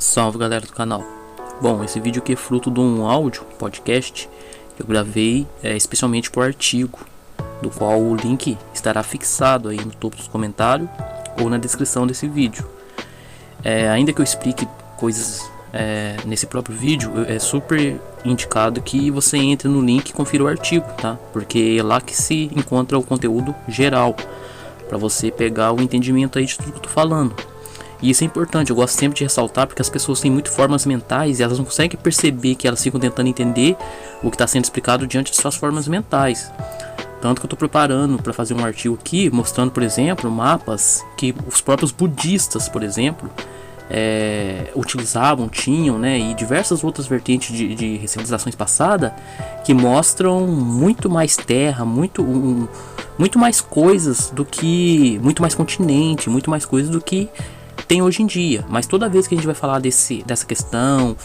Salve galera do canal. Bom, esse vídeo aqui é fruto de um áudio, podcast, que eu gravei especialmente por artigo, do qual o link estará fixado aí no topo dos comentários ou na descrição desse vídeo. Ainda que eu explique coisas nesse próprio vídeo, é super indicado que você entre no link e confira o artigo, tá? Porque é lá que se encontra o conteúdo geral, para você pegar o entendimento aí de tudo que eu tô falando. E isso é importante, eu gosto sempre de ressaltar, porque as pessoas têm muito formas mentais e elas não conseguem perceber que elas ficam tentando entender o que está sendo explicado diante de suas formas mentais. Tanto que eu estou preparando para fazer um artigo aqui, mostrando, por exemplo, mapas que os próprios budistas, por exemplo, utilizavam, tinham, né, e diversas outras vertentes de civilizações passadas, que mostram muito mais terra, muito mais coisas do que, muito mais continente, muito mais coisas do que tem hoje em dia. Mas toda vez que a gente vai falar dessa questão,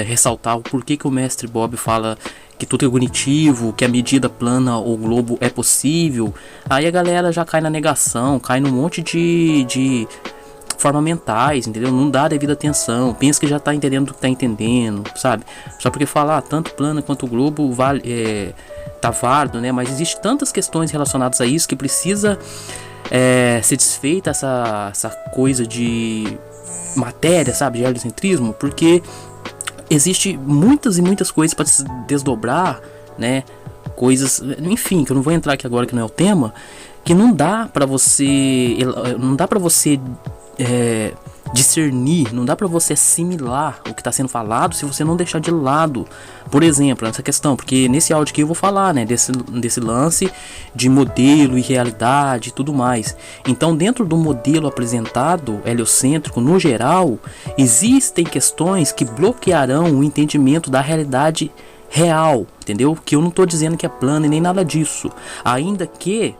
ressaltar o porquê que o mestre Bob fala que tudo é cognitivo, que a medida plana ou globo é possível, aí a galera já cai na negação, cai num monte de formas mentais, entendeu? Não dá devida atenção, pensa que já tá entendendo o que tá entendendo, sabe? Só porque falar tanto plana quanto o globo tá válido, né? Mas existe tantas questões relacionadas a isso que precisa ser desfeita essa coisa de matéria, sabe, de heliocentrismo, porque existe muitas e muitas coisas para se desdobrar, né, coisas, enfim, que eu não vou entrar aqui agora, que não é o tema, que não dá para você discernir, não dá para você assimilar o que está sendo falado se você não deixar de lado, por exemplo, essa questão, porque nesse áudio aqui eu vou falar, né, desse lance de modelo e realidade e tudo mais. Então, dentro do modelo apresentado heliocêntrico no geral, existem questões que bloquearão o entendimento da realidade real, entendeu? Que eu não estou dizendo que é plano e nem nada disso, ainda que,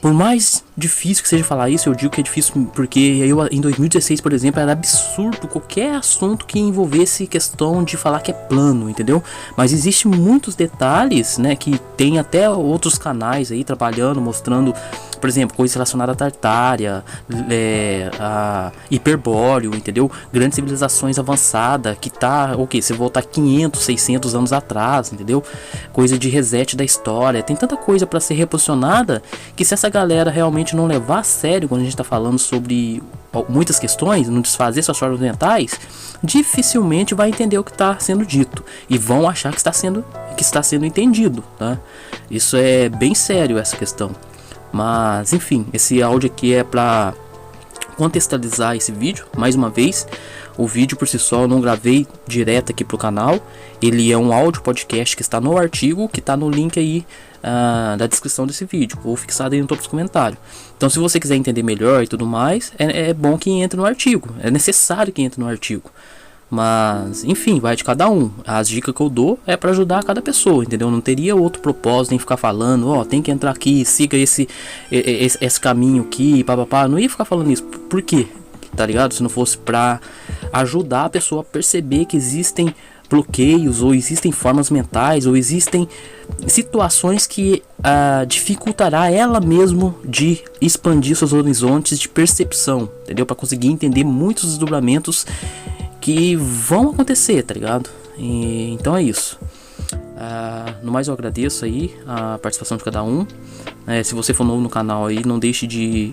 por mais difícil que seja falar isso, eu digo que é difícil porque eu, em 2016, por exemplo, era absurdo qualquer assunto que envolvesse questão de falar que é plano, entendeu? Mas existe muitos detalhes, né, que tem até outros canais aí trabalhando, mostrando, por exemplo, coisas relacionadas à Tartária, a Hiperbóreo, entendeu? Grandes civilizações avançadas, que tá, você voltar 500, 600 anos atrás, entendeu? Coisa de reset da história, tem tanta coisa para ser reposicionada, que se essa galera realmente não levar a sério quando a gente está falando sobre muitas questões, não desfazer suas formas mentais, dificilmente vai entender o que está sendo dito e vão achar que está sendo entendido, tá? Isso é bem sério, essa questão. Mas enfim, esse áudio aqui é para contextualizar esse vídeo. Mais uma vez, o vídeo por si só eu não gravei direto aqui pro canal, ele é um áudio podcast que está no artigo, que está no link aí da descrição desse vídeo, ou fixado aí no topo dos comentários. Então, se você quiser entender melhor e tudo mais, é bom que entre no artigo, é necessário que entre no artigo. Mas, enfim, vai de cada um. As dicas que eu dou é para ajudar cada pessoa, entendeu? Não teria outro propósito em ficar falando, ó, tem que entrar aqui, siga esse caminho aqui, papapá. Não ia ficar falando isso. Por quê? Tá ligado? Se não fosse pra ajudar a pessoa a perceber que existem bloqueios, ou existem formas mentais, ou existem situações que dificultará ela mesmo de expandir seus horizontes de percepção, entendeu? Para conseguir entender muitos desdobramentos que vão acontecer, tá ligado? Então é isso. No mais, eu agradeço aí a participação de cada um. Se você for novo no canal aí, não deixe de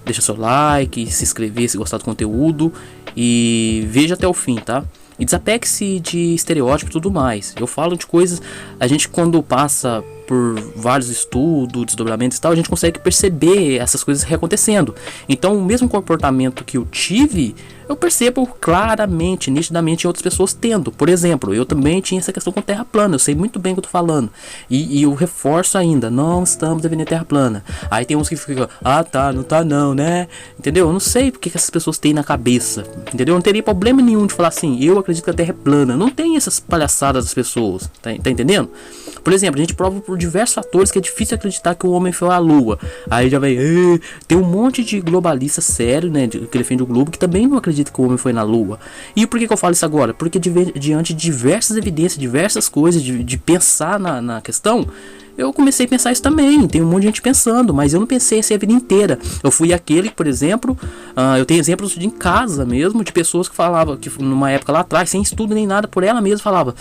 deixar seu like, se inscrever se gostar do conteúdo e veja até o fim, tá? E desapegue-se de estereótipo e tudo mais. Eu falo de coisas, a gente quando passa por vários estudos, desdobramentos e tal, a gente consegue perceber essas coisas reacontecendo. Então o mesmo comportamento que eu tive, eu percebo claramente, nitidamente em outras pessoas tendo. Por exemplo, eu também tinha essa questão com terra plana, eu sei muito bem o que eu tô falando. E eu reforço ainda, não estamos defendendo terra plana. Aí tem uns que ficam, tá, não tá não, né? Entendeu? Eu não sei porque que essas pessoas têm na cabeça, entendeu? Eu não teria problema nenhum de falar assim, eu acredito que a terra é plana. Não tem essas palhaçadas das pessoas, tá entendendo? Por exemplo, a gente prova por diversos fatores que é difícil acreditar que o homem foi à lua. Aí já vai, tem um monte de globalista sério, né, que defende o globo, que também não acredita que o homem foi na lua. E por que eu falo isso agora? Porque diante de diversas evidências, diversas coisas, de pensar na questão, eu comecei a pensar isso também. Tem um monte de gente pensando, mas eu não pensei assim a vida inteira. Eu fui aquele, por exemplo, eu tenho exemplos de em casa mesmo, de pessoas que falavam, que numa época lá atrás, sem estudo nem nada, por ela mesma falava: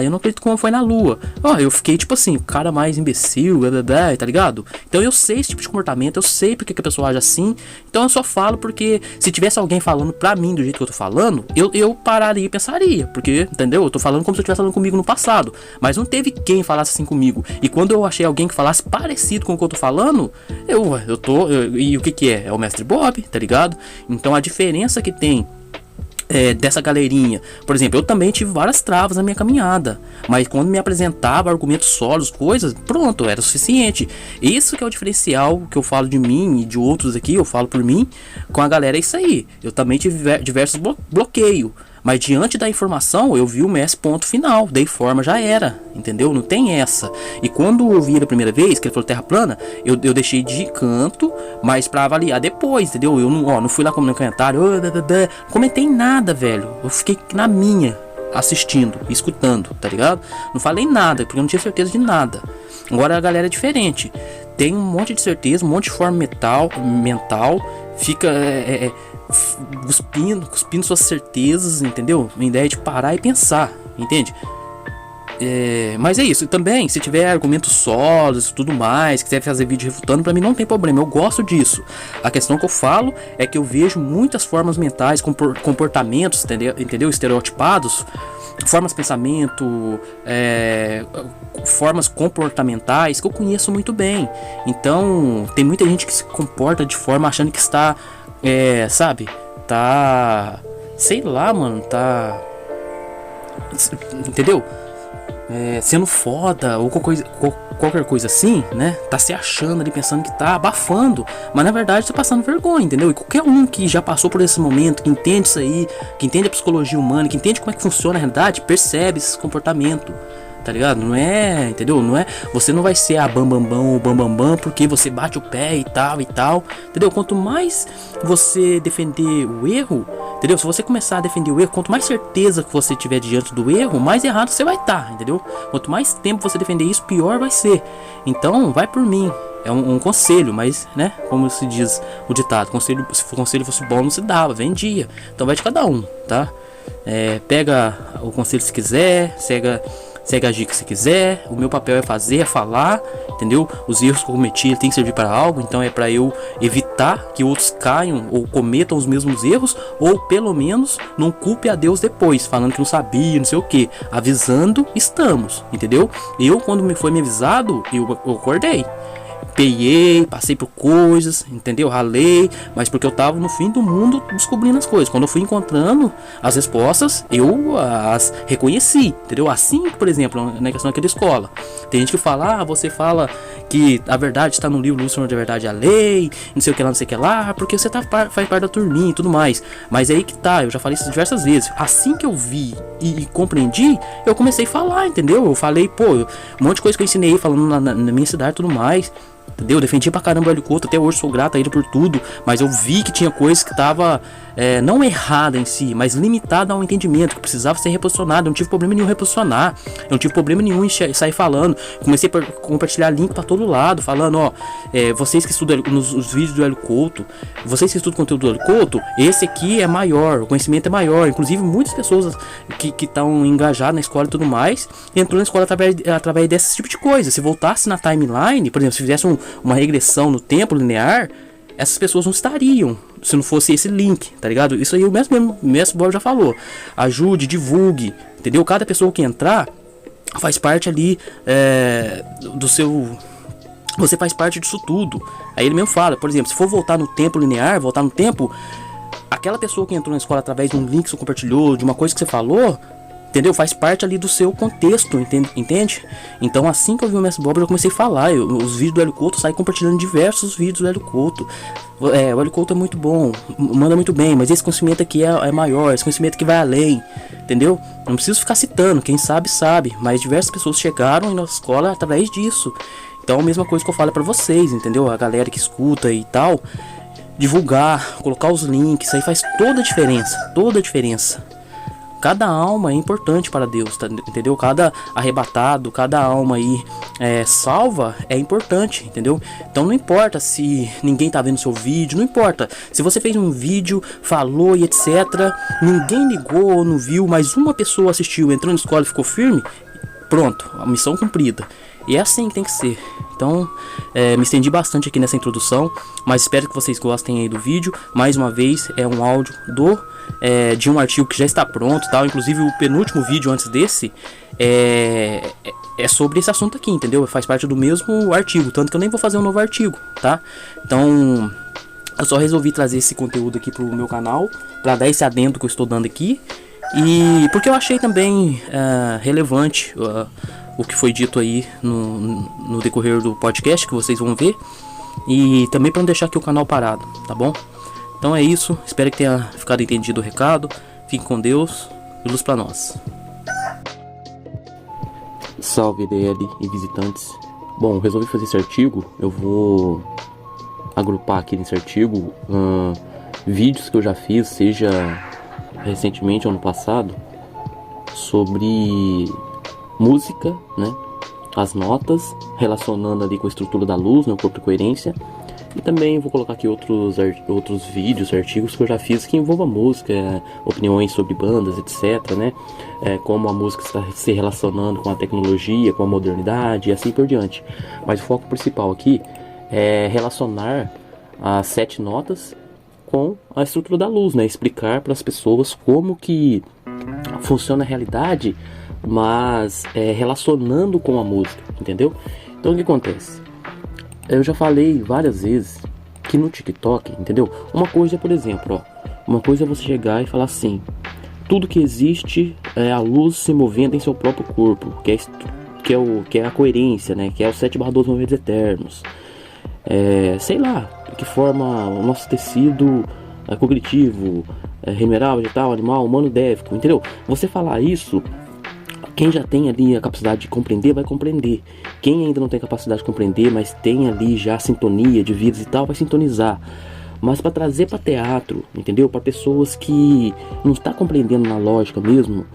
eu não acredito como foi na lua. Eu fiquei tipo assim, o cara mais imbecil, tá ligado? Então eu sei esse tipo de comportamento, eu sei porque que a pessoa age assim. Então eu só falo porque se tivesse alguém falando pra mim do jeito que eu tô falando, eu pararia e pensaria, porque, entendeu? Eu tô falando como se eu estivesse falando comigo no passado, mas não teve quem falasse assim comigo. E quando eu achei alguém que falasse parecido com o que eu tô falando, e o que é? É o Mestre Bob, tá ligado? Então a diferença que tem dessa galerinha, por exemplo, eu também tive várias travas na minha caminhada, mas quando me apresentava argumentos sólidos, coisas, pronto, era o suficiente. Isso que é o diferencial que eu falo de mim e de outros aqui, eu falo por mim, com a galera é isso aí. Eu também tive diversos bloqueios, mas diante da informação eu vi o mestre ponto final, dei forma, já era, entendeu? Não tem essa. E quando eu vi ele a primeira vez, que ele falou terra plana, eu deixei de canto, mas pra avaliar depois, entendeu? Eu não fui lá como no comentário, não comentei nada, velho. Eu fiquei na minha, assistindo, escutando, tá ligado? Não falei nada, porque eu não tinha certeza de nada. Agora a galera é diferente, tem um monte de certeza, um monte de forma mental, fica cuspindo suas certezas, entendeu? A ideia de parar e pensar, entende? Mas é isso. E também, se tiver argumentos sólidos e tudo mais, quiser fazer vídeo refutando, pra mim não tem problema, eu gosto disso. A questão que eu falo é que eu vejo muitas formas mentais, comportamentos, entendeu? Estereotipados, formas de pensamento, formas comportamentais que eu conheço muito bem. Então, tem muita gente que se comporta de forma achando que está, sabe? Tá, sei lá, mano, tá, entendeu? Sendo foda ou qualquer coisa assim, né? Tá se achando ali, pensando que tá abafando, mas na verdade tá passando vergonha, entendeu? E qualquer um que já passou por esse momento, que entende isso aí, que entende a psicologia humana, que entende como é que funciona a realidade, percebe esse comportamento, tá ligado? Não é, entendeu? Não é, você não vai ser a bambambam ou bambambam porque você bate o pé e tal, entendeu? Quanto mais você defender o erro, entendeu? Se você começar a defender o erro, quanto mais certeza que você tiver diante do erro, mais errado você vai estar, entendeu? Quanto mais tempo você defender isso, pior vai ser. Então, vai por mim. É um conselho, mas, né? Como se diz o ditado, conselho, se o conselho fosse bom, não se dava, vendia. Então vai de cada um, tá? Pega o conselho se quiser, segue a dica se quiser. O meu papel é fazer, é falar, entendeu? Os erros que eu cometi tem que servir para algo, então é para eu evitar que outros caiam ou cometam os mesmos erros, ou pelo menos não culpe a Deus depois, falando que não sabia, não sei o que. Avisando, estamos, entendeu? Eu, quando foi me avisado, eu acordei. Passei por coisas, entendeu? Ralei, mas porque eu tava no fim do mundo descobrindo as coisas. Quando eu fui encontrando as respostas, eu as reconheci, entendeu? Assim, por exemplo, na questão daquela escola, tem gente que fala, você fala que a verdade está no livro Lúcifer de Verdade e a Lei, não sei o que lá, não sei o que lá, porque você faz parte da turminha e tudo mais. Mas é aí que tá, eu já falei isso diversas vezes. Assim que eu vi e compreendi, eu comecei a falar, entendeu? Eu falei, um monte de coisa que eu ensinei falando na minha cidade e tudo mais. Entendeu? Eu defendi pra caramba o Hélio Couto, até hoje sou grato a ele por tudo, mas eu vi que tinha coisa que tava não errada em si, mas limitada ao entendimento, que precisava ser reposicionado. Eu não tive problema nenhum em reposicionar, eu não tive problema nenhum em sair falando. Comecei a compartilhar link pra todo lado, falando, vocês que estudam nos vídeos do Hélio Couto, vocês que estudam conteúdo do Hélio Couto, esse aqui é maior, o conhecimento é maior. Inclusive muitas pessoas que estão engajadas na escola e tudo mais, entrou na escola através desse tipo de coisa. Se voltasse na timeline, por exemplo, se fizesse uma regressão no tempo linear, essas pessoas não estariam se não fosse esse link, tá ligado? Isso aí o mesmo Bob já falou. Ajude, divulgue, entendeu? Cada pessoa que entrar faz parte ali do seu... Você faz parte disso tudo. Aí ele mesmo fala, por exemplo, se for voltar no tempo linear, voltar no tempo, aquela pessoa que entrou na escola através de um link que você compartilhou, de uma coisa que você falou, entendeu? Faz parte ali do seu contexto, entende? Então, assim que eu vi o Mestre Bob, eu comecei a falar. Os vídeos do Hélio Couto, saí compartilhando diversos vídeos do Hélio Couto. O Hélio Couto é muito bom, manda muito bem, mas esse conhecimento aqui é maior, esse conhecimento que vai além, entendeu? Não preciso ficar citando, quem sabe, sabe. Mas diversas pessoas chegaram em nossa escola através disso. Então, a mesma coisa que eu falo pra vocês, entendeu? A galera que escuta e tal, divulgar, colocar os links, isso aí faz toda a diferença, cada alma é importante para Deus, tá, entendeu? Cada arrebatado, cada alma aí salva é importante, entendeu? Então não importa se ninguém tá vendo seu vídeo, não importa. Se você fez um vídeo, falou e etc, ninguém ligou ou não viu, mas uma pessoa assistiu, entrou na escola e ficou firme, pronto, a missão cumprida. E é assim que tem que ser. Então, me estendi bastante aqui nessa introdução, mas espero que vocês gostem aí do vídeo. Mais uma vez, é um áudio de um artigo que já está pronto, tá? Inclusive o penúltimo vídeo antes desse é sobre esse assunto aqui, entendeu? Faz parte do mesmo artigo, tanto que eu nem vou fazer um novo artigo, tá? Então, eu só resolvi trazer esse conteúdo aqui pro meu canal, para dar esse adendo que eu estou dando aqui. E porque eu achei também relevante o que foi dito aí no decorrer do podcast, que vocês vão ver. E também para não deixar aqui o canal parado, tá bom? Então é isso, espero que tenha ficado entendido o recado. Fique com Deus e luz para nós. Salve DL e visitantes. Bom, resolvi fazer esse artigo. Eu vou agrupar aqui nesse artigo vídeos que eu já fiz, seja recentemente, ano passado, sobre música, né? As notas, relacionando ali com a estrutura da luz, né? O corpo de coerência. E também vou colocar aqui outros vídeos, artigos que eu já fiz que envolvam música, opiniões sobre bandas, etc, né? Como a música está se relacionando com a tecnologia, com a modernidade e assim por diante. Mas o foco principal aqui é relacionar as 7 notas com a estrutura da luz, né? Explicar para as pessoas como que funciona a realidade, mas relacionando com a música, entendeu? Então o que acontece? Eu já falei várias vezes que no TikTok, entendeu? Uma coisa é, por exemplo, uma coisa é você chegar e falar assim: tudo que existe é a luz se movendo em seu próprio corpo, que é a coerência, né? Que é o 7/12 movimentos eternos. Sei lá, que forma o nosso tecido cognitivo, mineral, vegetal, animal, humano, défico, entendeu? Você falar isso, quem já tem ali a capacidade de compreender, vai compreender. Quem ainda não tem capacidade de compreender, mas tem ali já a sintonia de vidas e tal, vai sintonizar. Mas para trazer para teatro, entendeu? Para pessoas que não estão compreendendo na lógica mesmo,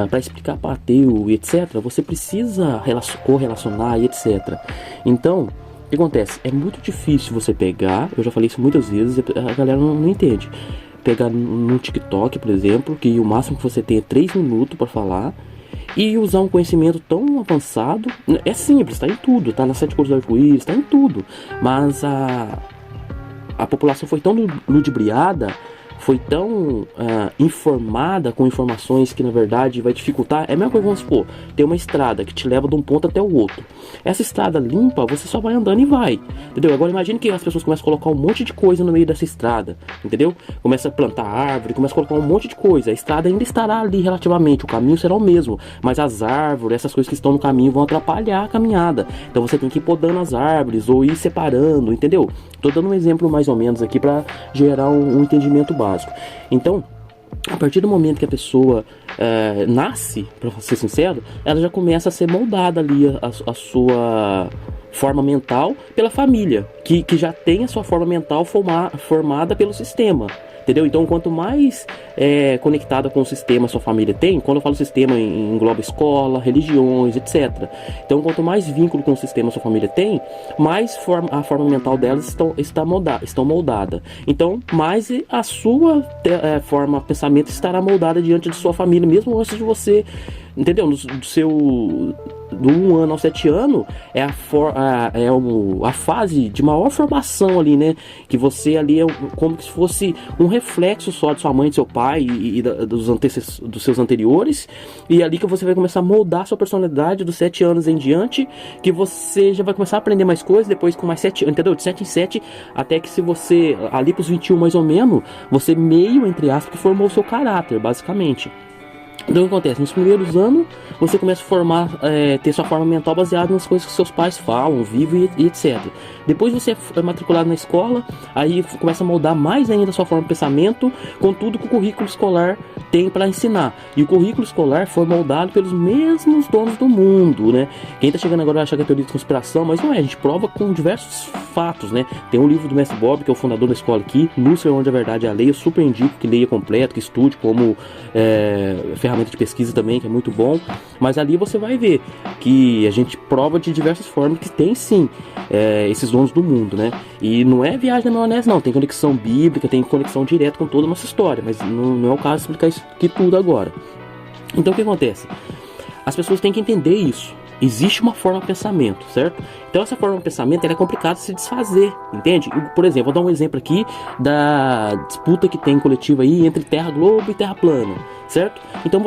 para explicar para ateu e etc, você precisa correlacionar e etc. Então, o que acontece? É muito difícil você pegar, eu já falei isso muitas vezes, a galera não entende. Pegar no TikTok, por exemplo, que o máximo que você tem é 3 minutos para falar, e usar um conhecimento tão avançado. É simples, tá em tudo, tá nas 7 cores do arco-íris, tá em tudo. Mas a população foi tão ludibriada, foi tão informada com informações que na verdade vai dificultar. É a mesma coisa, vamos supor, tem uma estrada que te leva de um ponto até o outro. Essa estrada limpa, você só vai andando e vai, entendeu? Agora imagine que as pessoas começam a colocar um monte de coisa no meio dessa estrada, entendeu? Começa a plantar árvore, começa a colocar um monte de coisa. A estrada ainda estará ali relativamente, o caminho será o mesmo, mas as árvores, essas coisas que estão no caminho vão atrapalhar a caminhada. Então você tem que ir podando as árvores ou ir separando, entendeu? Tô dando um exemplo mais ou menos aqui para gerar um entendimento básico. Então, a partir do momento que a pessoa nasce, para ser sincero, ela já começa a ser moldada ali a sua forma mental pela família, que já tem a sua forma mental formada pelo sistema. Entendeu? Então, quanto mais conectada com o sistema a sua família tem, quando eu falo sistema, engloba escola, religiões, etc. Então, quanto mais vínculo com o sistema a sua família tem, mais a forma mental delas estão moldada. Então, mais a sua forma, pensamento estará moldada diante de sua família, mesmo antes de você, entendeu? Do 1 ano aos 7 anos é a fase de maior formação ali, né? Que você ali é como se fosse um reflexo só de sua mãe, de seu pai e dos seus anteriores. E é ali que você vai começar a moldar sua personalidade dos 7 anos em diante, que você já vai começar a aprender mais coisas, depois com mais 7 anos, entendeu? De 7 em 7, até que se você, ali pros 21 mais ou menos, você meio, entre aspas, que formou o seu caráter, basicamente. Então o que acontece? Nos primeiros anos você começa a formar, ter sua forma mental baseada nas coisas que seus pais falam, vivem e etc. Depois você é matriculado na escola, aí começa a moldar mais ainda a sua forma de pensamento com tudo que o currículo escolar tem para ensinar. E o currículo escolar foi moldado pelos mesmos donos do mundo, né? Quem tá chegando agora vai achar que é teoria de conspiração, mas não é, a gente prova com diversos fatos, né? Tem um livro do Mestre Bob, que é o fundador da escola aqui, Lúcifer, onde a verdade é a lei. Eu super indico que leia completo, que estude como ferramenta de pesquisa também, que é muito bom. Mas ali você vai ver que a gente prova de diversas formas que tem sim esses donos do mundo, né? E não é viagem na maionese, não. Tem conexão bíblica, tem conexão direta com toda a nossa história, mas não é o caso de explicar isso aqui tudo agora. Então o que acontece? As pessoas têm que entender isso. Existe uma forma de pensamento, certo? Então essa forma de pensamento ela é complicada de se desfazer, entende? Por exemplo, vou dar um exemplo aqui da disputa que tem coletiva aí entre Terra Globo e Terra Plana, certo? Então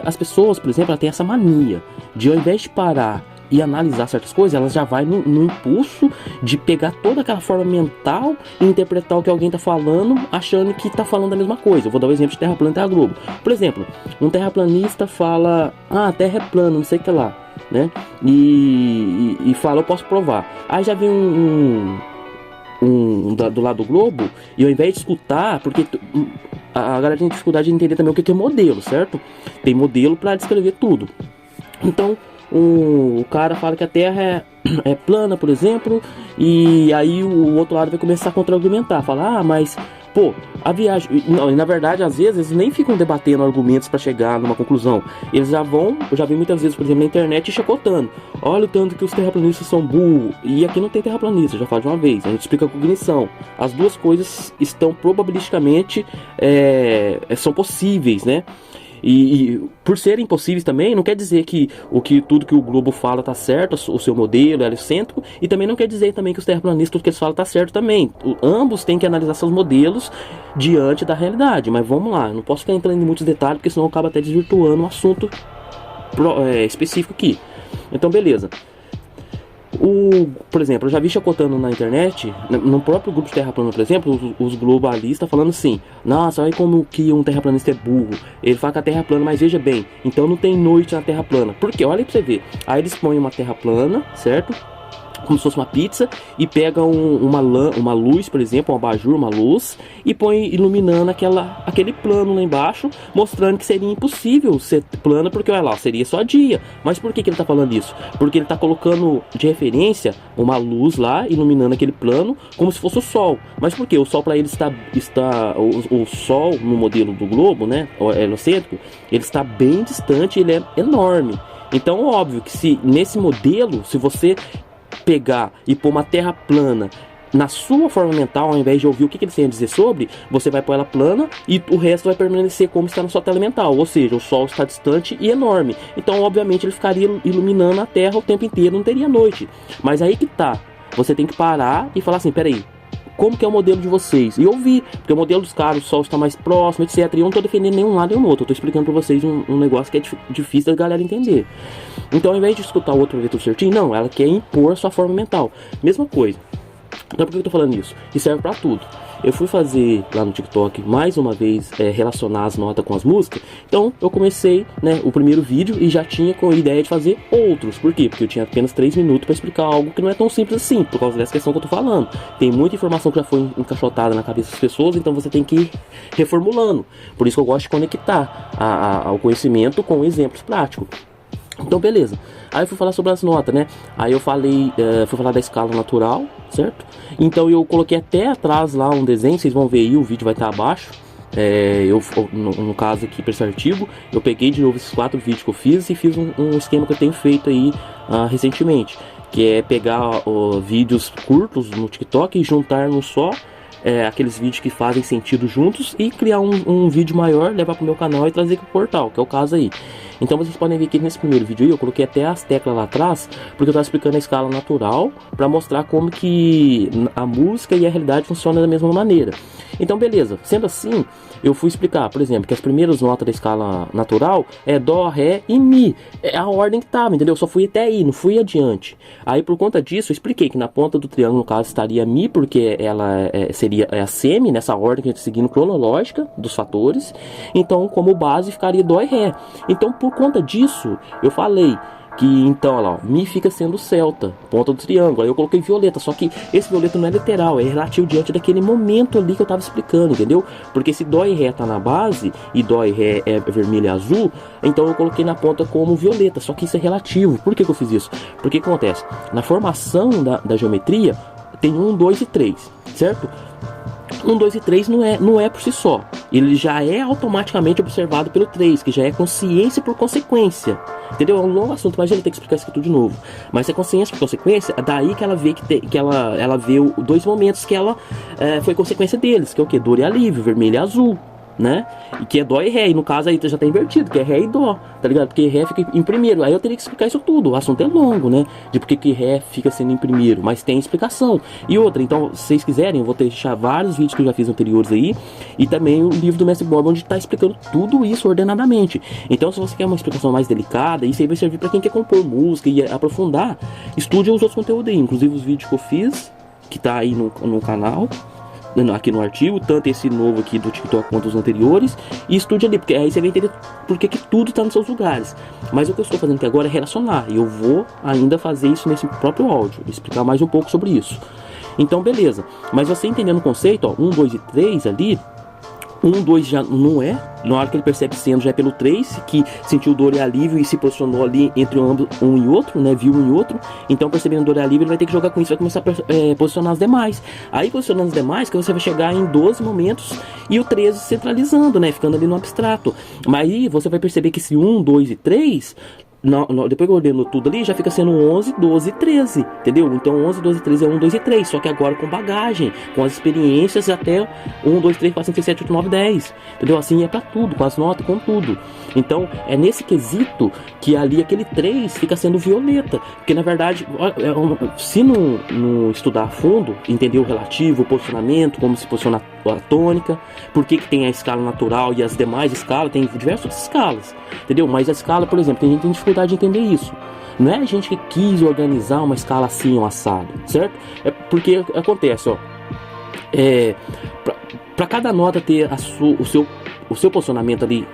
as pessoas, por exemplo, elas têm essa mania de, ao invés de parar e analisar certas coisas, elas já vai no impulso de pegar toda aquela forma mental e interpretar o que alguém tá falando, achando que tá falando a mesma coisa. Eu vou dar o exemplo de Terra Plana e Terra Globo. Por exemplo, um terraplanista fala, a Terra é plana, não sei o que lá, né? E fala, eu posso provar. Aí já vem do lado do globo, e ao invés de escutar, porque a galera tem dificuldade de entender também o que é modelo, certo? Tem modelo para descrever tudo. Então o cara fala que a Terra é plana, por exemplo, e aí o outro lado vai começar a contra-argumentar, falar, mas pô, a viagem... Não, e na verdade, às vezes, eles nem ficam debatendo argumentos para chegar numa conclusão. Eles já vão... Eu já vi muitas vezes, por exemplo, na internet, chacotando. Olha o tanto que os terraplanistas são burros. E aqui não tem terraplanista, já falo de uma vez. A gente explica a cognição. As duas coisas estão probabilisticamente... são possíveis, né? E por serem possíveis também, não quer dizer que tudo que o Globo fala tá certo, o seu modelo é heliocêntrico, e também não quer dizer também que os terraplanistas, tudo que eles falam tá certo também. Ambos têm que analisar seus modelos diante da realidade, mas vamos lá, eu não posso ficar entrando em muitos detalhes, porque senão eu acabo até desvirtuando um assunto específico aqui. Então beleza. Por exemplo, eu já vi chacotando na internet, no próprio grupo de terraplanista, por exemplo, os globalistas falando assim, nossa, olha como que um terraplanista é burro, ele fala que a Terra é plana, mas veja bem, então não tem noite na Terra plana. Por quê? Olha aí pra você ver. Aí eles põem uma Terra plana, certo? Como se fosse uma pizza, e pegam uma luz, por exemplo, um abajur, uma luz, e põe iluminando aquele plano lá embaixo, mostrando que seria impossível ser plano, porque olha lá, seria só dia. Mas por que ele está falando isso? Porque ele está colocando de referência uma luz lá, iluminando aquele plano, como se fosse o Sol. Mas por quê? O Sol para ele está o Sol no modelo do globo, né, heliocêntrico, ele está bem distante, ele é enorme. Então, óbvio que se nesse modelo, se você pegar e pôr uma Terra plana na sua forma mental, ao invés de ouvir o que eles têm a dizer sobre, você vai pôr ela plana e o resto vai permanecer como está na sua tela mental, ou seja, o Sol está distante e enorme, então obviamente ele ficaria iluminando a Terra o tempo inteiro, não teria noite. Mas aí que tá, você tem que parar e falar assim, peraí, como que é o modelo de vocês? E ouvir, porque o modelo dos caras, o Sol está mais próximo, etc. E eu não estou defendendo nenhum lado nem o outro, eu estou explicando para vocês um negócio que é difícil da galera entender. Então, ao invés de escutar o outro pra ver tudo certinho, não, ela quer impor a sua forma mental. Mesma coisa. Então, por que eu tô falando isso? Isso serve pra tudo. Eu fui fazer lá no TikTok, mais uma vez, relacionar as notas com as músicas. Então, eu comecei, né, o primeiro vídeo e já tinha com a ideia de fazer outros. Por quê? Porque eu tinha apenas 3 minutos pra explicar algo que não é tão simples assim, por causa dessa questão que eu tô falando. Tem muita informação que já foi encaixotada na cabeça das pessoas, então você tem que ir reformulando. Por isso que eu gosto de conectar ao conhecimento com exemplos práticos. Então beleza, aí eu fui falar sobre as notas, né? Aí eu falei, fui falar da escala natural, certo? Então eu coloquei até atrás lá um desenho, vocês vão ver aí, o vídeo vai estar abaixo. No caso aqui para esse artigo, eu peguei de novo esses 4 vídeos que eu fiz e fiz um esquema que eu tenho feito aí recentemente, que é pegar vídeos curtos no TikTok e juntar num só. Aqueles vídeos que fazem sentido juntos e criar um vídeo maior, levar pro meu canal e trazer pro portal, que é o caso aí. Então vocês podem ver que nesse primeiro vídeo aí eu coloquei até as teclas lá atrás, porque eu estava explicando a escala natural para mostrar como que a música e a realidade funcionam da mesma maneira. Então beleza, sendo assim, eu fui explicar, por exemplo, que as primeiras notas da escala natural é Dó, Ré e Mi. É a ordem que estava, entendeu? Eu só fui até aí, não fui adiante. Aí por conta disso eu expliquei que na ponta do triângulo, no caso, estaria Mi, porque ela seria a semi, nessa ordem que a gente seguindo cronológica dos fatores. Então como base ficaria Dó e Ré. Então por conta disso eu falei que então, olha lá, Mi fica sendo celta, ponta do triângulo. Aí eu coloquei violeta, só que esse violeta não é literal, é relativo diante daquele momento ali que eu tava explicando, entendeu? Porque se Dó e Ré tá na base, e Dó e Ré é vermelho e azul, então eu coloquei na ponta como violeta, só que isso é relativo. Por que eu fiz isso? Porque o que acontece? Na formação da geometria, tem 1, 2 e 3, certo? 1, 2 e 3 não é por si só. Ele já é automaticamente observado pelo 3, que já é consciência por consequência. Entendeu? É um longo assunto, mas ele tem que explicar isso aqui tudo de novo. Mas é consciência por consequência, é daí que ela vê que ela vê dois momentos que ela foi consequência deles, que é o que? Dor e alívio, vermelho e azul, né? E que é Dó e Ré, e no caso aí já tá invertido, que é Ré e Dó, tá ligado? Porque Ré fica em primeiro, aí eu teria que explicar isso tudo, o assunto é longo, né? De porque que Ré fica sendo em primeiro, mas tem explicação. E outra, então, se vocês quiserem, eu vou deixar vários vídeos que eu já fiz anteriores aí, e também o livro do Mestre Bob, onde tá explicando tudo isso ordenadamente. Então, se você quer uma explicação mais delicada, isso aí vai servir para quem quer compor música e aprofundar, estude os outros conteúdos aí, inclusive os vídeos que eu fiz, que tá aí no canal, aqui no artigo, tanto esse novo aqui do TikTok quanto os anteriores, e estude ali, porque aí você vai entender porque que tudo está nos seus lugares. Mas o que eu estou fazendo aqui agora é relacionar, e eu vou ainda fazer isso nesse próprio áudio, explicar mais um pouco sobre isso. Então beleza, mas você entendendo o conceito, ó, 1, 2 e 3 ali, 1, 2 já não é, na hora que ele percebe sendo já é pelo 3, que sentiu dor e alívio e se posicionou ali entre um e outro, né, viu um e outro, então percebendo dor e alívio ele vai ter que jogar com isso, vai começar a posicionar as demais, aí posicionando as demais que você vai chegar em 12 momentos e o 13 centralizando, né, ficando ali no abstrato, mas aí você vai perceber que esse 1, 2 e 3... depois que eu ordeno tudo ali, já fica sendo 11, 12 e 13, entendeu? Então 11, 12 e 13 é 1, 2 e 3, só que agora com bagagem, com as experiências até 1, 2, 3, 4, 5, 6, 7, 8, 9, 10, entendeu? Assim é pra tudo, com as notas, com tudo. Então é nesse quesito que ali aquele 3 fica sendo violeta, porque na verdade, se não estudar a fundo, entender o relativo, o posicionamento, como se posiciona a tônica, por que tem a escala natural e as demais escalas, tem diversas escalas, entendeu? Mas a escala, por exemplo, tem gente que tem dificuldade de entender isso. Não é a gente que quis organizar uma escala assim, um assado, certo? É porque acontece, ó, para cada nota ter o seu posicionamento ali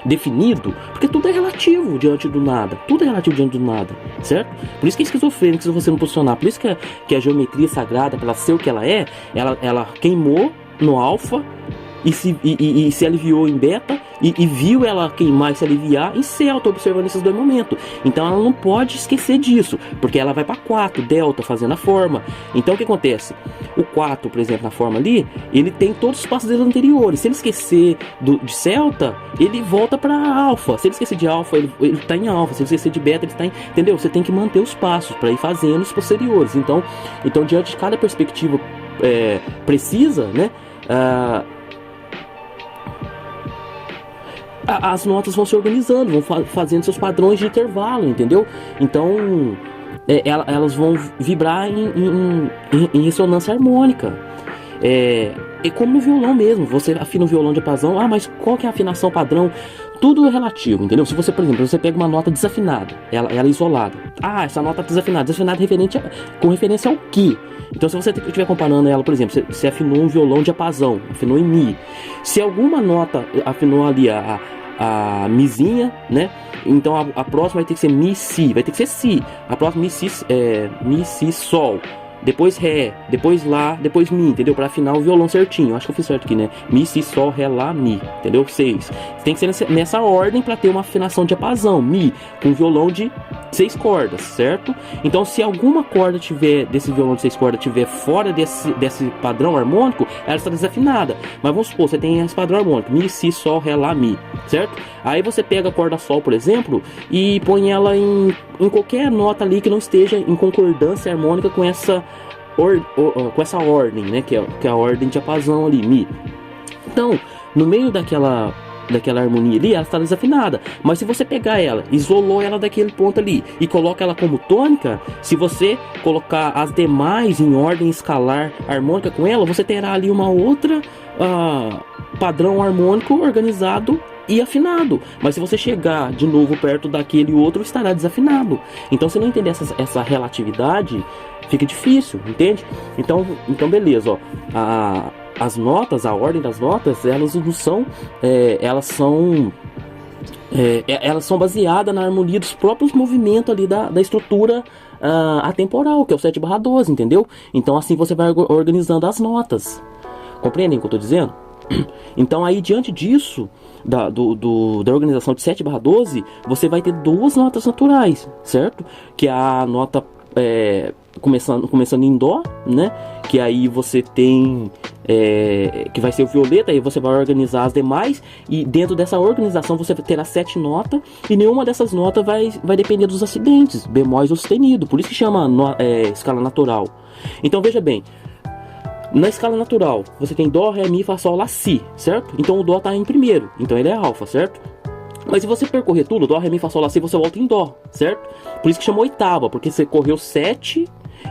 definido, porque tudo é relativo diante do nada, tudo é relativo diante do nada, certo? Por isso que é esquizofrênico se você não posicionar, por isso que a geometria sagrada, para ela ser o que ela é, ela queimou no alfa e se aliviou em beta e viu ela queimar e se aliviar em celta, observando esses dois momentos. Então ela não pode esquecer disso, porque ela vai para 4, delta, fazendo a forma. Então o que acontece? O 4, por exemplo, na forma ali, ele tem todos os passos dele anteriores. Se ele esquecer de celta, ele volta para alfa. Se ele esquecer de alfa, ele tá em alfa. Se ele esquecer de beta, ele tá em... Entendeu? Você tem que manter os passos para ir fazendo os posteriores. Então diante de cada perspectiva precisa, né? As notas vão se organizando, vão fazendo seus padrões de intervalo, entendeu? Então elas vão vibrar em ressonância harmônica. É como no violão mesmo, você afina o violão de diapasão, mas qual que é a afinação padrão? Tudo é relativo, entendeu? Se você, por exemplo, você pega uma nota desafinada, ela é isolada. Essa nota desafinada com referência ao quê? Então, se você estiver comparando ela, por exemplo, você afinou um violão de diapasão, afinou em Mi. Se alguma nota afinou ali a Mizinha, né? Então a próxima vai ter que ser Mi, Si, vai ter que ser Si. A próxima Mi, Si, Sol. Depois Ré, depois Lá, depois Mi, entendeu? Pra afinar o violão certinho. Acho que eu fiz certo aqui, né? Mi, Si, Sol, Ré, Lá, Mi, entendeu? 6. Tem que ser nessa ordem pra ter uma afinação de diapasão. Mi, com violão de 6 cordas, certo? Então, se alguma corda desse violão de 6 cordas tiver fora desse padrão harmônico, ela está desafinada. Mas vamos supor, você tem esse padrão harmônico: Mi, Si, Sol, Ré, Lá, Mi, certo? Aí você pega a corda Sol, por exemplo, e põe ela em qualquer nota ali que não esteja em concordância harmônica com essa ordem, né? Que é a ordem de diapasão ali, Mi. Então, no meio daquela daquela harmonia ali, ela está desafinada. Mas se você pegar ela, isolou ela daquele ponto ali e coloca ela como tônica, se você colocar as demais em ordem escalar harmônica com ela, você terá ali uma outra padrão harmônico organizado e afinado. Mas se você chegar de novo perto daquele outro, estará desafinado. Então, se não entender essa relatividade, fica difícil, entende? Então beleza, ó. As notas, a ordem das notas, elas não são, elas são baseadas na harmonia dos próprios movimentos ali da estrutura atemporal, que é o 7/12, entendeu? Então assim você vai organizando as notas. Compreendem o que eu estou dizendo? Então aí, diante disso, da organização de 7/12, você vai ter duas notas naturais, certo? Que é a nota começando em Dó, né? Que aí você tem que vai ser o violeta, aí você vai organizar as demais, e dentro dessa organização você terá 7 notas, e nenhuma dessas notas vai depender dos acidentes, bemóis ou sustenido, por isso que chama escala natural. Então veja bem, na escala natural você tem Dó, Ré, Mi, Fá, Sol, Lá, Si, certo? Então o Dó está em primeiro, então ele é alfa, certo? Mas se você percorrer tudo, Dó, Ré, Mi, Fá, Sol, Lá, Si, você volta em Dó, certo? Por isso que chamou oitava, porque você correu 7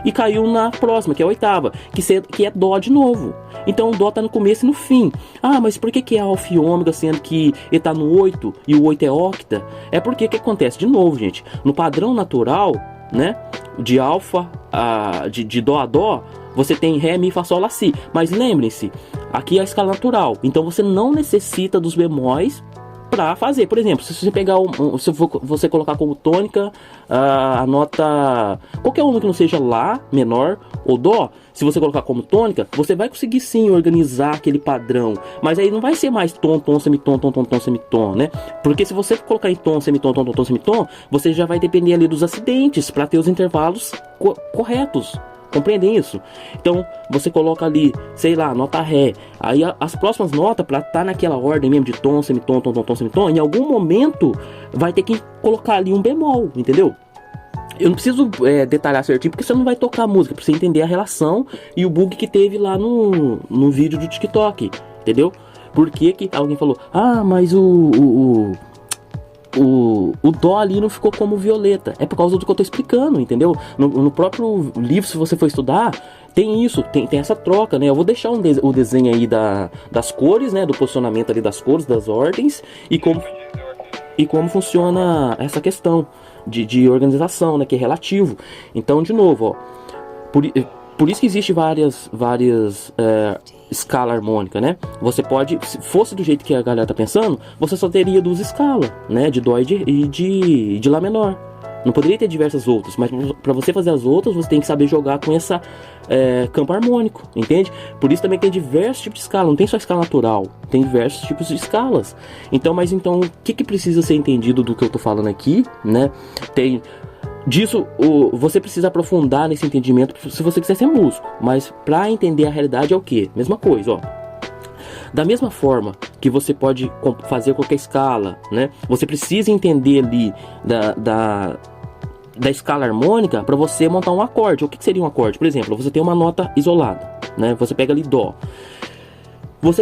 e caiu na próxima, que é a oitava, que é Dó de novo. Então o Dó tá no começo e no fim. Ah, mas por que é Alfa e Ômega, sendo que ele tá no 8 e o 8 é octa? É porque que acontece? De novo, gente, no padrão natural, né, de Alfa, de Dó a Dó, você tem Ré, Mi, Fá, Sol, Lá, Si. Mas lembrem-se, aqui é a escala natural, então você não necessita dos bemóis para fazer. Por exemplo, se você pegar se você colocar como tônica a nota, qualquer uma que não seja Lá menor ou Dó, se você colocar como tônica, você vai conseguir sim organizar aquele padrão, mas aí não vai ser mais tom, tom, semitom, tom, tom, tom, semitom, né? Porque se você colocar em tom, semitom, tom, tom, tom, semitom, você já vai depender ali dos acidentes para ter os intervalos corretos. Compreendem isso? Então você coloca ali, sei lá, nota Ré. Aí as próximas notas, para estar naquela ordem mesmo de tom, semitom, tom, tom, tom, semitom, em algum momento vai ter que colocar ali um bemol, entendeu? Eu não preciso detalhar certinho, porque você não vai tocar a música, pra você entender a relação e o bug que teve lá no vídeo do TikTok, entendeu? Porque que alguém falou, mas o Dó ali não ficou como violeta. É por causa do que eu tô explicando, entendeu? No próprio livro, se você for estudar, tem isso, tem essa troca, né? Eu vou deixar o desenho aí das cores, né? Do posicionamento ali das cores, das ordens, e como funciona essa questão de organização, né? Que é relativo. Então, de novo, ó, por isso que existe várias escala harmônica, né? Você pode, se fosse do jeito que a galera tá pensando, você só teria 2 escalas, né? De Dó e de Lá menor. Não poderia ter diversas outras, mas para você fazer as outras, você tem que saber jogar com essa campo harmônico, entende? Por isso também tem diversos tipos de escala, não tem só escala natural, tem diversos tipos de escalas. Então, o que precisa ser entendido do que eu tô falando aqui, né? Disso, você precisa aprofundar nesse entendimento se você quiser ser músico, mas para entender a realidade é o que? Mesma coisa, ó. Da mesma forma que você pode fazer qualquer escala, né? Você precisa entender ali da escala harmônica para você montar um acorde. O que seria um acorde? Por exemplo, você tem uma nota isolada, né? Você pega ali Dó.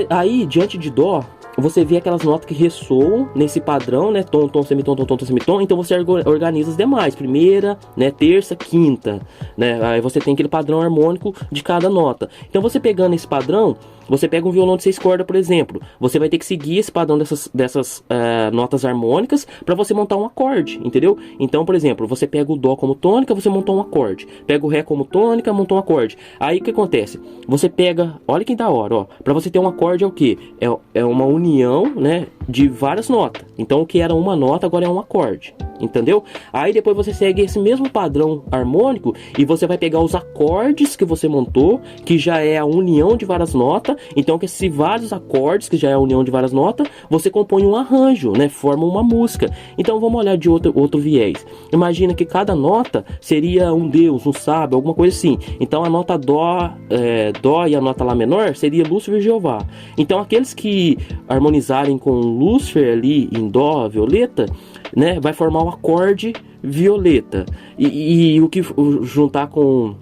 Aí, diante de Dó, você vê aquelas notas que ressoam nesse padrão, né? Tom, tom, semitom, tom, tom, tom, semitom. Então você organiza as demais, primeira, né? Terça, quinta, né? Aí você tem aquele padrão harmônico de cada nota. Então você pegando esse padrão, você pega um violão de 6 cordas, por exemplo, você vai ter que seguir esse padrão dessas notas harmônicas para você montar um acorde, entendeu? Então, por exemplo, você pega o Dó como tônica, você montou um acorde. Pega o Ré como tônica, montou um acorde. Aí o que acontece? Você pega, olha que da hora, ó. Para você ter um acorde é o que? É uma união, né, de várias notas. Então o que era uma nota agora é um acorde, entendeu? Aí depois você segue esse mesmo padrão harmônico e você vai pegar os acordes que você montou, que já é a união de várias notas. Então que esses vários acordes, que já é a união de várias notas, você compõe um arranjo, né, forma uma música. Então vamos olhar de outro viés. Imagina que cada nota seria um deus, um sábio, alguma coisa assim. Então a nota Dó e a nota Lá menor seria Lúcifer e Jeová. Então aqueles que harmonizarem com Lúcifer ali em Dó, violeta, né, vai formar um acorde violeta. E o que juntar com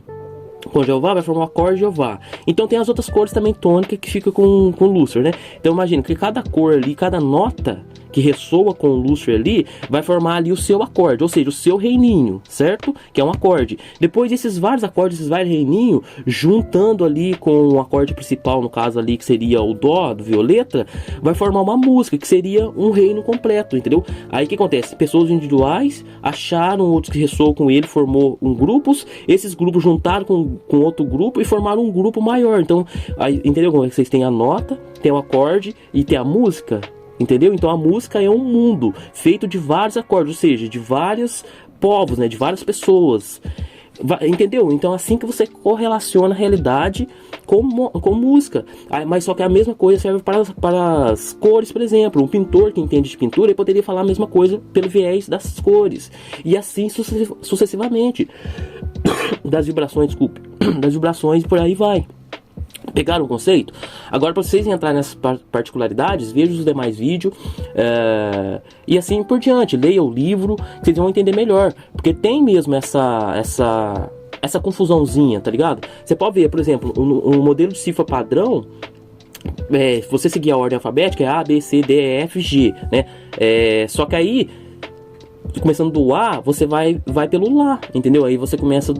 com Jeová, vai formar o acorde Jeová. Então tem as outras cores também tônicas que fica com Lúcifer, né? Então imagina que cada cor ali, cada nota que ressoa com o Lúcifer ali, vai formar ali o seu acorde, ou seja, o seu reininho, certo? Que é um acorde. Depois desses vários acordes, esses vários reininhos, juntando ali com o acorde principal, no caso ali, que seria o Dó, do violeta, vai formar uma música, que seria um reino completo, entendeu? Aí o que acontece? Pessoas individuais acharam outros que ressoam com ele, formou grupos, esses grupos juntaram com outro grupo e formaram um grupo maior. Então, aí, entendeu como é que vocês têm a nota, tem o acorde e tem a música? Entendeu? Então a música é um mundo feito de vários acordes, ou seja, de vários povos, né? De várias pessoas. Entendeu? Então assim que você correlaciona a realidade com música. Mas só que a mesma coisa serve para as cores, por exemplo. Um pintor que entende de pintura, ele poderia falar a mesma coisa pelo viés das cores. E assim sucessivamente. Das vibrações, desculpe. Das vibrações e por aí vai. Pegaram o conceito? Agora, para vocês entrarem nessas particularidades, vejam os demais vídeos e assim por diante. Leia o livro, vocês vão entender melhor. Porque tem mesmo essa confusãozinha, tá ligado? Você pode ver, por exemplo, um modelo de cifra padrão. Se você seguir a ordem alfabética, é A, B, C, D, E, F, G, né? Só que aí, começando do A, você vai pelo Lá, entendeu? Aí você começa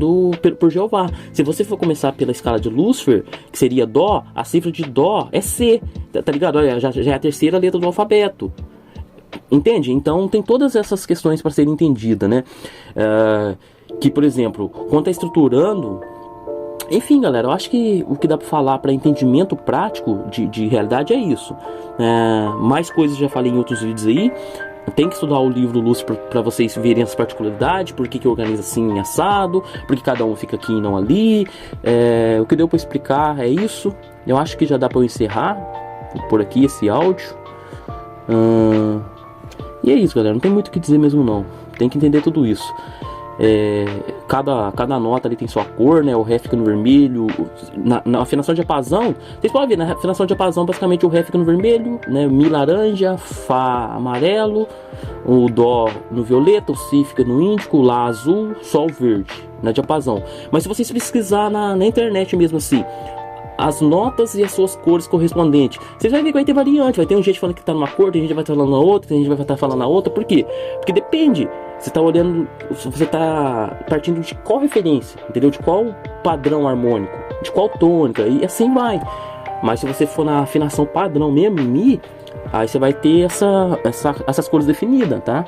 por Jeová. Se você for começar pela escala de Lúcifer, que seria Dó, a cifra de Dó é C, tá ligado? Olha, já é a terceira letra do alfabeto. Entende? Então tem todas essas questões para serem entendidas, né? Que, por exemplo, quando tá estruturando... Enfim, galera, eu acho que o que dá para falar para entendimento prático de realidade é isso. Mais coisas já falei em outros vídeos aí. Tem que estudar o livro Lúcifer para vocês verem as particularidades, por que organiza assim assado, por que cada um fica aqui e não ali. O que deu para explicar é isso. Eu acho que já dá para eu encerrar por aqui esse áudio. E é isso, galera, não tem muito o que dizer mesmo não. Tem que entender tudo isso. Cada nota ali tem sua cor, né? O Ré fica no vermelho. Na afinação de diapasão, vocês podem ver, na afinação de diapasão, basicamente o Ré fica no vermelho, né? Mi laranja, Fá amarelo, o Dó no violeta, o Si fica no índico, o Lá azul, Sol verde, na diapasão. Mas se vocês pesquisar na internet mesmo assim, as notas e as suas cores correspondentes, vocês vão ver que vai ter variante. Vai ter um gente falando que tá numa cor, tem gente que vai estar falando na outra, tem gente que vai estar falando na outra. Por quê? Porque depende. Você tá olhando, você tá partindo de qual referência, entendeu? De qual padrão harmônico, de qual tônica, e assim vai. Mas se você for na afinação padrão mesmo, Mi, aí você vai ter essas cores definidas, tá?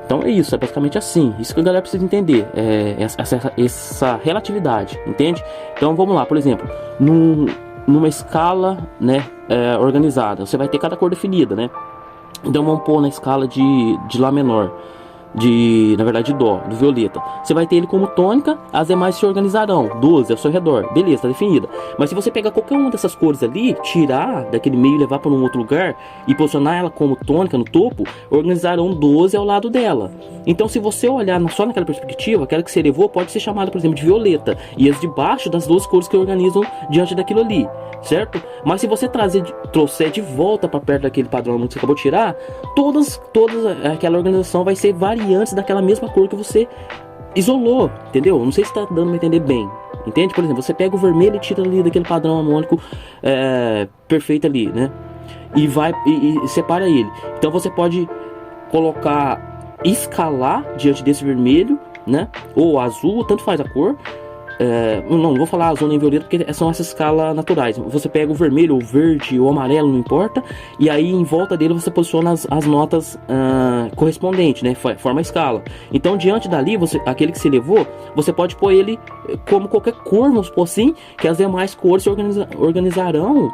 Então é isso, é basicamente assim. Isso que a galera precisa entender, essa relatividade, entende? Então vamos lá, por exemplo, numa escala, né, organizada, você vai ter cada cor definida, né? Então vamos pôr na escala de Lá menor, na verdade Dó, do violeta. Você vai ter ele como tônica, as demais se organizarão, 12 ao seu redor, beleza, tá definida. Mas se você pegar qualquer uma dessas cores ali, tirar daquele meio e levar para um outro lugar e posicionar ela como tônica no topo, organizarão 12 ao lado dela. Então se você olhar só naquela perspectiva, aquela que você levou pode ser chamada, por exemplo, de violeta, e as de baixo das 12 cores que organizam diante daquilo ali, certo? Mas se você trouxer de volta para perto daquele padrão que você acabou de tirar, todas aquela organização vai ser variantes daquela mesma cor que você isolou, entendeu? Não sei se está dando para entender bem, entende? Por exemplo, você pega o vermelho e tira ali daquele padrão harmônico perfeito ali, né? E separa ele. Então você pode escalar diante desse vermelho, né? Ou azul, tanto faz a cor. Não vou falar azul nem violeta porque são essas escalas naturais. Você pega o vermelho, ou verde, ou amarelo, não importa, e aí em volta dele você posiciona as notas correspondentes, né? Forma a escala. Então diante dali, aquele que se levou, você pode pôr ele como qualquer cor, vamos supor assim, que as demais cores se organizarão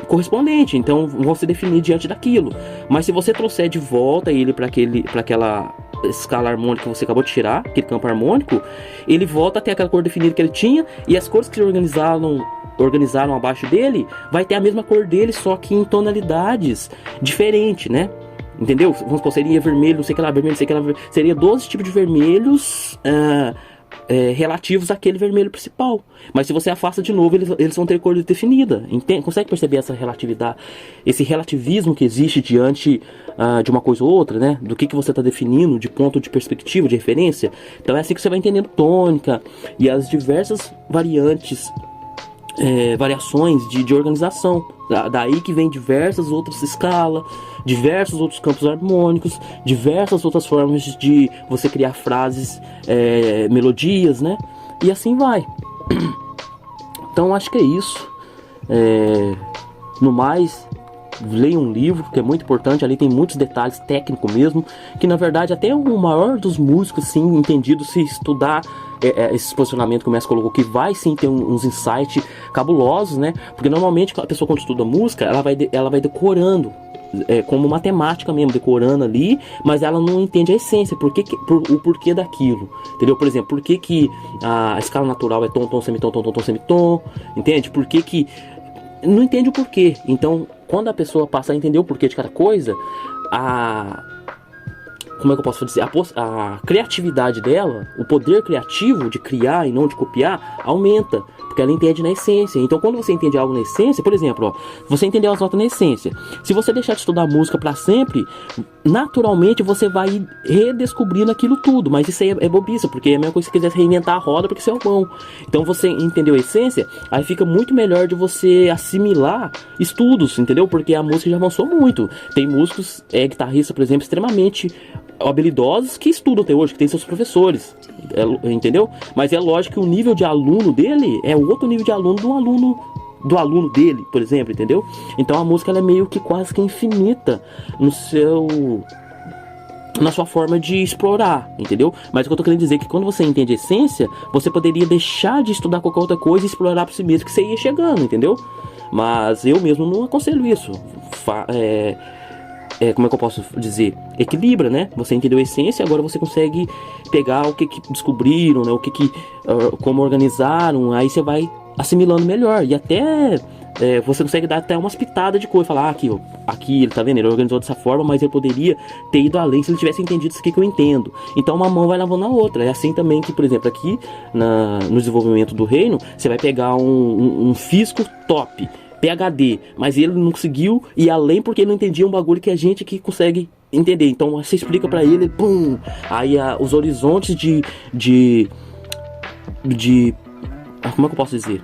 correspondente. Então vão se definir diante daquilo. Mas se você trouxer de volta ele para aquela escala harmônica que você acabou de tirar, aquele campo harmônico, ele volta até aquela cor definida que ele tinha, e as cores que se organizaram abaixo dele vai ter a mesma cor dele, só que em tonalidades diferentes, né? Entendeu? Vamos supor, seria vermelho, não sei o que lá, vermelho, não sei o que lá, seria 12 tipos de vermelhos relativos àquele vermelho principal. Mas se você afasta de novo, eles vão ter cor definida. Consegue perceber essa relatividade, esse relativismo que existe diante de uma coisa ou outra, né? Do que você está definindo de ponto de perspectiva, de referência. Então é assim que você vai entendendo tônica e as diversas variantes, variações de organização. Daí que vem diversas outras escalas, diversos outros campos harmônicos, diversas outras formas de você criar frases, melodias, né? E assim vai. Então acho que é isso. No mais, leia um livro, que é muito importante. Ali tem muitos detalhes técnicos mesmo, que na verdade até o maior dos músicos, assim, entendido, se estudar esse posicionamento que o mestre colocou, que vai sim ter uns insights cabulosos, né? Porque normalmente a pessoa, quando estuda música, ela vai decorando, como matemática mesmo, decorando ali, mas ela não entende a essência, o porquê daquilo, entendeu? Por exemplo, por que a escala natural é tom, tom, semitom, tom, tom, tom, semitom, entende? Por que não entende o porquê. Então, quando a pessoa passa a entender o porquê de cada coisa, como é que eu posso dizer? A criatividade dela, o poder criativo de criar e não de copiar, aumenta, porque ela entende na essência. Então, quando você entende algo na essência, por exemplo, você entendeu as notas na essência. Se você deixar de estudar música para sempre, naturalmente você vai redescobrindo aquilo tudo. Mas isso aí é bobiça, porque é a mesma coisa que você quiser reinventar a roda porque você é o bom. Então, você entendeu a essência, aí fica muito melhor de você assimilar estudos, entendeu? Porque a música já avançou muito. Tem músicos, guitarristas, por exemplo, extremamente habilidosos que estudam até hoje, que tem seus professores, entendeu? Mas é lógico que o nível de aluno dele é outro nível de aluno do aluno dele, por exemplo, entendeu? Então a música ela é meio que quase que infinita na sua forma de explorar, entendeu? Mas o que eu tô querendo dizer é que quando você entende a essência, você poderia deixar de estudar qualquer outra coisa e explorar por si mesmo, que você ia chegando, entendeu? Mas eu mesmo não aconselho isso. Como é que eu posso dizer? Equilibra, né? Você entendeu a essência, agora você consegue pegar o que descobriram, né? Como organizaram, aí você vai assimilando melhor. E até você consegue dar até umas pitadas de coisa. Falar, aqui ele tá vendo, ele organizou dessa forma, mas ele poderia ter ido além se ele tivesse entendido isso aqui que eu entendo. Então uma mão vai lavando a outra. É assim também que, por exemplo, aqui no desenvolvimento do reino, você vai pegar um físico top, PhD, mas ele não conseguiu ir além porque ele não entendia um bagulho que a gente aqui consegue entender. Então você explica pra ele, pum, aí os horizontes de como é que eu posso dizer?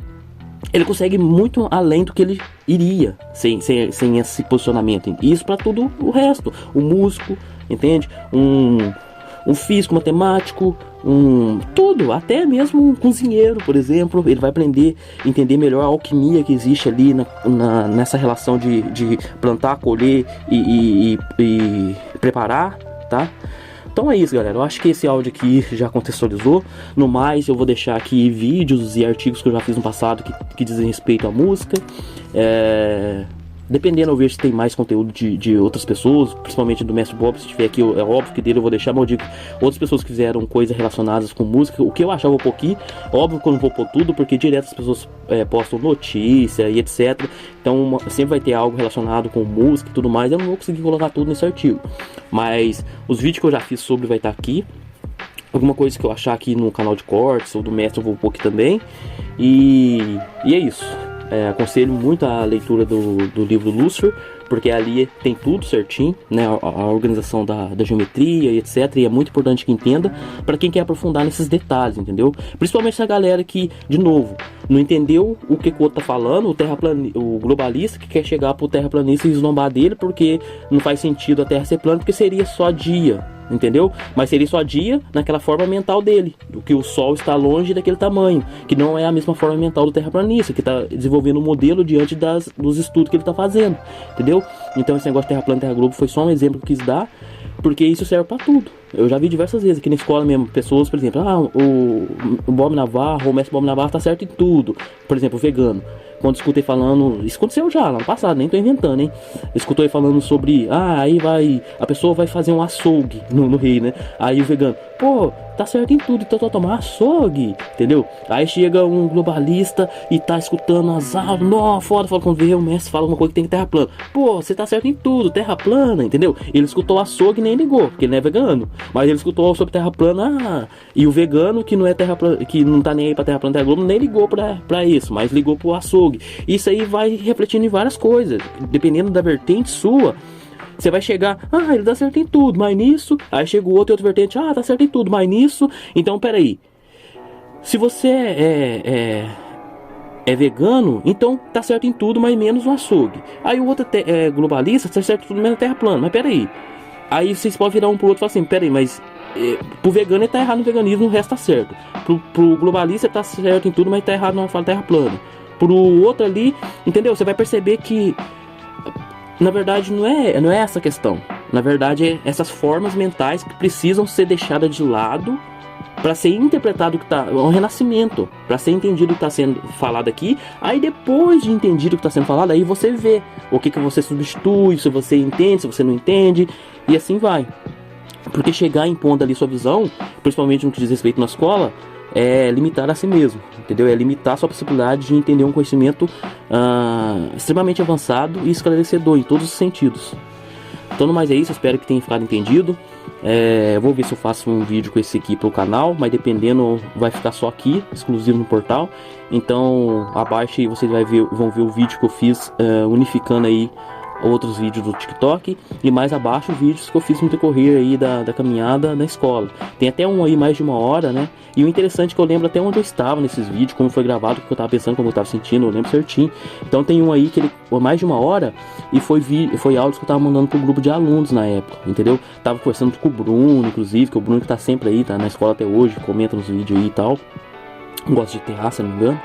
Ele consegue muito além do que ele iria sem esse posicionamento. E isso para tudo o resto. O músico, entende? Um físico, matemático, tudo, até mesmo um cozinheiro, por exemplo, ele vai aprender a entender melhor a alquimia que existe ali nessa relação de plantar, colher e preparar, tá? Então é isso, galera. Eu acho que esse áudio aqui já contextualizou. No mais, eu vou deixar aqui vídeos e artigos que eu já fiz no passado que dizem respeito à música. Dependendo, eu vejo se tem mais conteúdo de outras pessoas, principalmente do Mestre Bob. Se tiver aqui, é óbvio que dele eu vou deixar, mas eu digo, outras pessoas que fizeram coisas relacionadas com música, o que eu achava um pouquinho, óbvio que eu não vou pôr tudo, porque direto as pessoas postam notícia e etc. Então sempre vai ter algo relacionado com música e tudo mais, eu não vou conseguir colocar tudo nesse artigo. Mas os vídeos que eu já fiz sobre vai estar aqui. Alguma coisa que eu achar aqui no canal de cortes ou do Mestre eu vou pôr aqui também. E é isso. Aconselho muito a leitura do livro Lúcifer, porque ali tem tudo certinho, né? A organização da geometria e etc. E é muito importante que entenda para quem quer aprofundar nesses detalhes, entendeu? Principalmente essa galera que, de novo, não entendeu o que o outro tá falando, o globalista que quer chegar pro terraplanista e zombar dele porque não faz sentido a Terra ser plana, porque seria só dia, entendeu? Mas seria só dia naquela forma mental dele, do que o Sol está longe daquele tamanho, que não é a mesma forma mental do terraplanista, que está desenvolvendo um modelo diante dos estudos que ele está fazendo, entendeu? Então esse negócio de Terra plana, Terra globo foi só um exemplo que eu quis dar, porque isso serve para tudo. Eu já vi diversas vezes aqui na escola mesmo, pessoas, por exemplo, o Bob Navarro, o mestre Bob Navarro tá certo em tudo, por exemplo, o vegano. Quando escutei falando, isso aconteceu já lá no passado, nem tô inventando, hein? Escutou ele falando sobre, aí a pessoa vai fazer um açougue no rei, né? Aí o vegano, pô, tá certo em tudo, então tomar açougue, entendeu? Aí chega um globalista e tá escutando as aulas, nossa, foda, quando vê o mestre fala uma coisa que tem que terra plana. Pô, você tá certo em tudo, terra plana, entendeu? Ele escutou açougue e nem ligou, porque ele não é vegano. Mas ele escutou sobre terra plana, e o vegano que não é terra plana, que não tá nem aí pra terra plana, terra globo, nem ligou pra isso, mas ligou pro açougue. Isso aí vai refletindo em várias coisas, dependendo da vertente sua. Você vai chegar, ele dá certo em tudo, mas nisso. Aí chega o outro e outra vertente, tá certo em tudo, mas nisso. Então, peraí. Se você é vegano, então tá certo em tudo, mas menos no açougue. Aí o outro é globalista, tá certo em tudo, menos na terra plana. Mas peraí. Aí vocês podem virar um pro outro e falar assim, peraí, mas pro vegano ele tá errado no veganismo, o resto tá certo. Pro globalista tá certo em tudo, mas tá errado na terra plana. Pro outro ali, entendeu? Você vai perceber que na verdade não é essa a questão. Na verdade é essas formas mentais que precisam ser deixadas de lado para ser interpretado o que tá, um renascimento, para ser entendido o que está sendo falado aqui. Aí depois de entendido o que está sendo falado, aí você vê o que você substitui, se você entende, se você não entende, e assim vai. Porque chegar impondo ali sua visão, principalmente no que diz respeito na escola, é limitar a si mesmo, entendeu? É limitar a sua possibilidade de entender um conhecimento extremamente avançado e esclarecedor em todos os sentidos. Então, no mais é isso, espero que tenha ficado entendido. Vou ver se eu faço um vídeo com esse aqui pro canal, mas dependendo vai ficar só aqui, exclusivo no portal. Então, abaixo aí vocês vão ver o vídeo que eu fiz unificando aí outros vídeos do TikTok, e mais abaixo vídeos que eu fiz no decorrer aí da caminhada na escola. Tem até um aí mais de 1 hora, né? E o interessante é que eu lembro até onde eu estava nesses vídeos, como foi gravado, o que eu estava pensando, como eu estava sentindo, eu lembro certinho. Então tem um aí que ele mais de 1 hora e foi áudios que eu estava mandando pro grupo de alunos na época, entendeu? Tava conversando com o Bruno, inclusive, que é o Bruno que tá sempre aí, tá na escola até hoje, comenta nos vídeos aí e tal. Gosto de terra, se não me engano.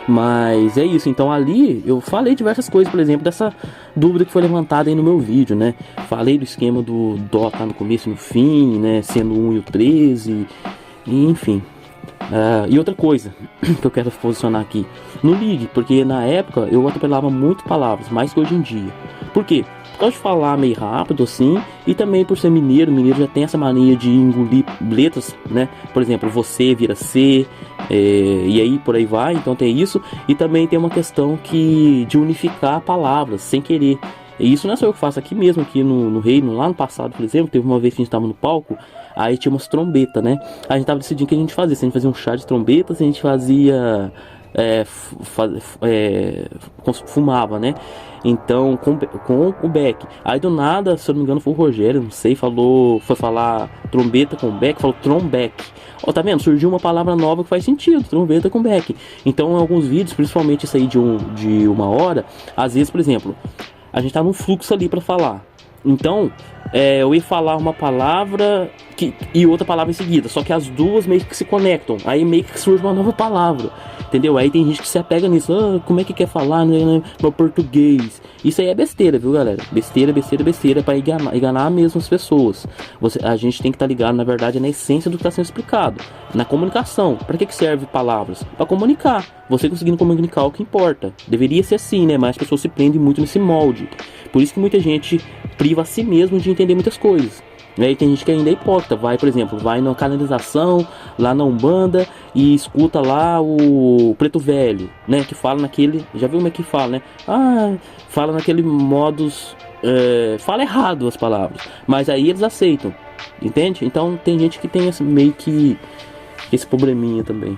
Mas é isso, então ali eu falei diversas coisas, por exemplo, dessa dúvida que foi levantada aí no meu vídeo, né? Falei do esquema do Dó tá no começo e no fim, né? Sendo 1 e o 13, e enfim. E outra coisa que eu quero posicionar aqui, não ligue, porque na época eu atropelava muito palavras, mais que hoje em dia. Por quê? Por causa de falar meio rápido assim, e também por ser mineiro já tem essa mania de engolir letras, né? Por exemplo, você vira C, e aí por aí vai, então tem isso. E também tem uma questão de unificar palavras sem querer. E isso não é só eu que faço, aqui mesmo, aqui no Reino, lá no passado, por exemplo, teve uma vez que a gente estava no palco, aí tinha umas trombetas, né? A gente tava decidindo o que a gente fazia, se a gente fazia um chá de trombetas, se a gente fazia... fumava, né? Então com o Beck. Aí do nada, se eu não me engano foi o Rogério, não sei, foi falar trombeta com Beck, falou trombeck. Ó, tá vendo? Surgiu uma palavra nova que faz sentido, trombeta com Beck. Então em alguns vídeos, principalmente isso aí de 1 hora, às vezes, por exemplo, a gente tá num fluxo ali pra falar. Então, eu ia falar uma palavra e outra palavra em seguida, só que as duas meio que se conectam, aí meio que surge uma nova palavra, entendeu? Aí tem gente que se apega nisso, como é que quer falar no português? Isso aí é besteira, viu, galera? Besteira pra enganar mesmo as pessoas. A gente tem que estar ligado, na verdade, na essência do que está sendo explicado, na comunicação. Para que serve palavras? Para comunicar. Você conseguindo comunicar o que importa. Deveria ser assim, né? Mas as pessoas se prendem muito nesse molde. Por isso que muita gente priva a si mesmo de entender muitas coisas. E tem gente que ainda é hipócrita, por exemplo, vai na canalização, lá na Umbanda, e escuta lá o Preto Velho, né, que fala naquele, já viu como é que fala, né, fala naquele modus, fala errado as palavras, mas aí eles aceitam, entende? Então tem gente que tem meio que esse probleminha também.